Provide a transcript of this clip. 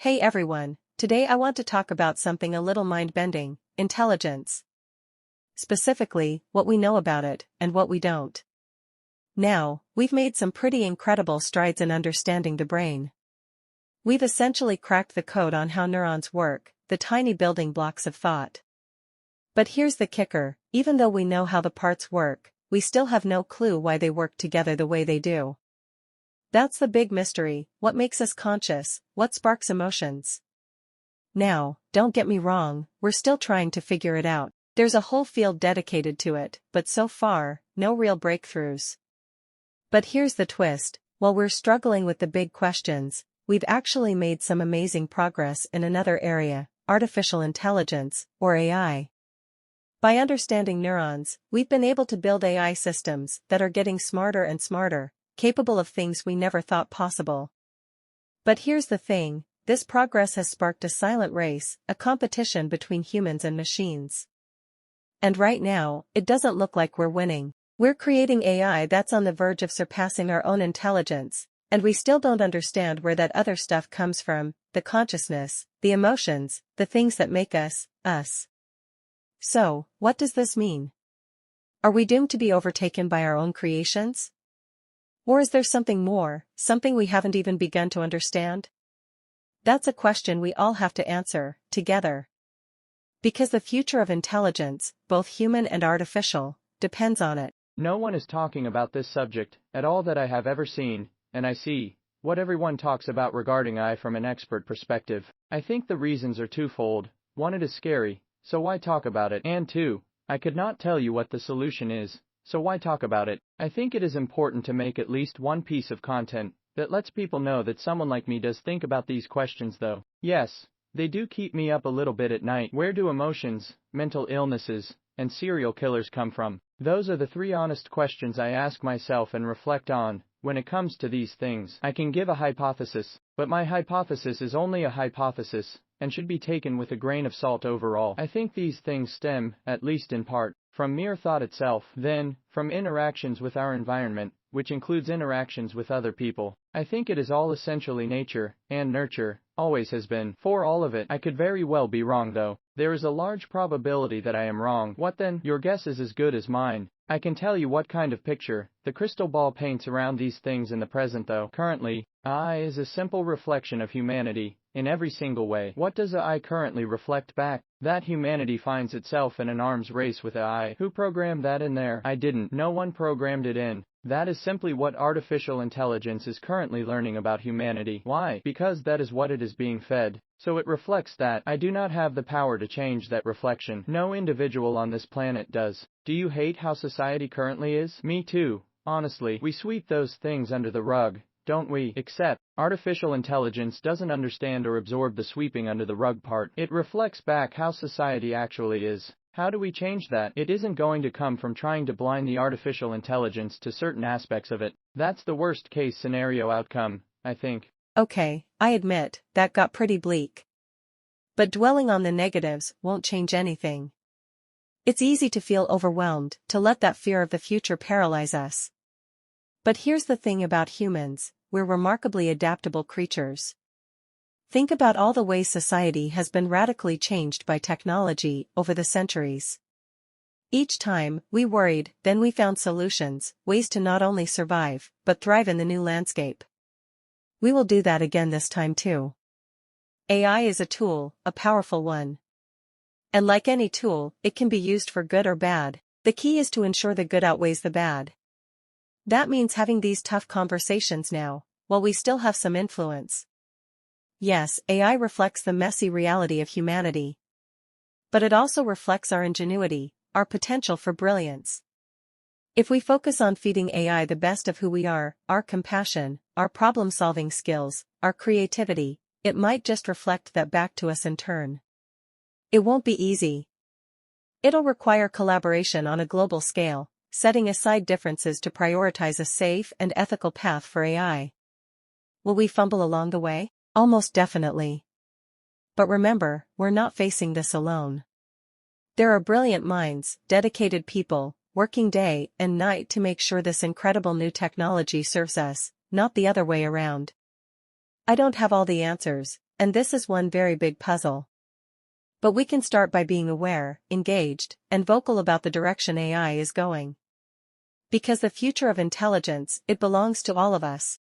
Hey everyone, today I want to talk about something a little mind-bending: intelligence. Specifically, what we know about it, and what we don't. Now, we've made some pretty incredible strides in understanding the brain. We've essentially cracked the code on how neurons work, the tiny building blocks of thought. But here's the kicker: even though we know how the parts work, we still have no clue why they work together the way they do. That's the big mystery: what makes us conscious, what sparks emotions. Now, don't get me wrong, we're still trying to figure it out. There's a whole field dedicated to it, but so far, no real breakthroughs. But here's the twist: while we're struggling with the big questions, we've actually made some amazing progress in another area: artificial intelligence, or AI. By understanding neurons, we've been able to build AI systems that are getting smarter and smarter, capable of things we never thought possible. But here's the thing: this progress has sparked a silent race, a competition between humans and machines. And right now, it doesn't look like we're winning. We're creating AI that's on the verge of surpassing our own intelligence, and we still don't understand where that other stuff comes from: the consciousness, the emotions, the things that make us, us. So, what does this mean? Are we doomed to be overtaken by our own creations? Or is there something more, something we haven't even begun to understand? That's a question we all have to answer, together. Because the future of intelligence, both human and artificial, depends on it. No one is talking about this subject at all that I have ever seen, and I see what everyone talks about regarding AI from an expert perspective. I think the reasons are twofold. One, it is scary, so why talk about it? And two, I could not tell you what the solution is, so why talk about it? I think it is important to make at least one piece of content that lets people know that someone like me does think about these questions, though. Yes, they do keep me up a little bit at night. Where do emotions, mental illnesses, and serial killers come from? Those are the three honest questions I ask myself and reflect on when it comes to these things. I can give a hypothesis, but my hypothesis is only a hypothesis and should be taken with a grain of salt overall. I think these things stem, at least in part, from mere thought itself, then, from interactions with our environment, which includes interactions with other people. I think it is all essentially nature and nurture, always has been. For all of it, I could very well be wrong, though. There is a large probability that I am wrong. What then? Your guess is as good as mine. I can tell you what kind of picture the crystal ball paints around these things in the present, though. Currently, AI is a simple reflection of humanity, in every single way. What does AI currently reflect back? That humanity finds itself in an arms race with AI. Who programmed that in there? I didn't. No one programmed it in. That is simply what artificial intelligence is currently learning about humanity. Why? Because that is what it is being fed. So it reflects that. I do not have the power to change that reflection. No individual on this planet does. Do you hate how society currently is? Me too. Honestly, we sweep those things under the rug, don't we? Except, artificial intelligence doesn't understand or absorb the sweeping under the rug part. It reflects back how society actually is. How do we change that? It isn't going to come from trying to blind the artificial intelligence to certain aspects of it. That's the worst case scenario outcome, I think. Okay, I admit, that got pretty bleak. But dwelling on the negatives won't change anything. It's easy to feel overwhelmed, to let that fear of the future paralyze us. But here's the thing about humans: we're remarkably adaptable creatures. Think about all the ways society has been radically changed by technology over the centuries. Each time, we worried, then we found solutions, ways to not only survive, but thrive in the new landscape. We will do that again this time too. AI is a tool, a powerful one. And like any tool, it can be used for good or bad. The key is to ensure the good outweighs the bad. That means having these tough conversations now, while we still have some influence. Yes, AI reflects the messy reality of humanity. But it also reflects our ingenuity, our potential for brilliance. If we focus on feeding AI the best of who we are, our compassion, our problem-solving skills, our creativity, it might just reflect that back to us in turn. It won't be easy. It'll require collaboration on a global scale, setting aside differences to prioritize a safe and ethical path for AI. Will we fumble along the way? Almost definitely. But remember, we're not facing this alone. There are brilliant minds, dedicated people, working day and night to make sure this incredible new technology serves us, not the other way around. I don't have all the answers, and this is one very big puzzle. But we can start by being aware, engaged, and vocal about the direction AI is going. Because the future of intelligence, it belongs to all of us.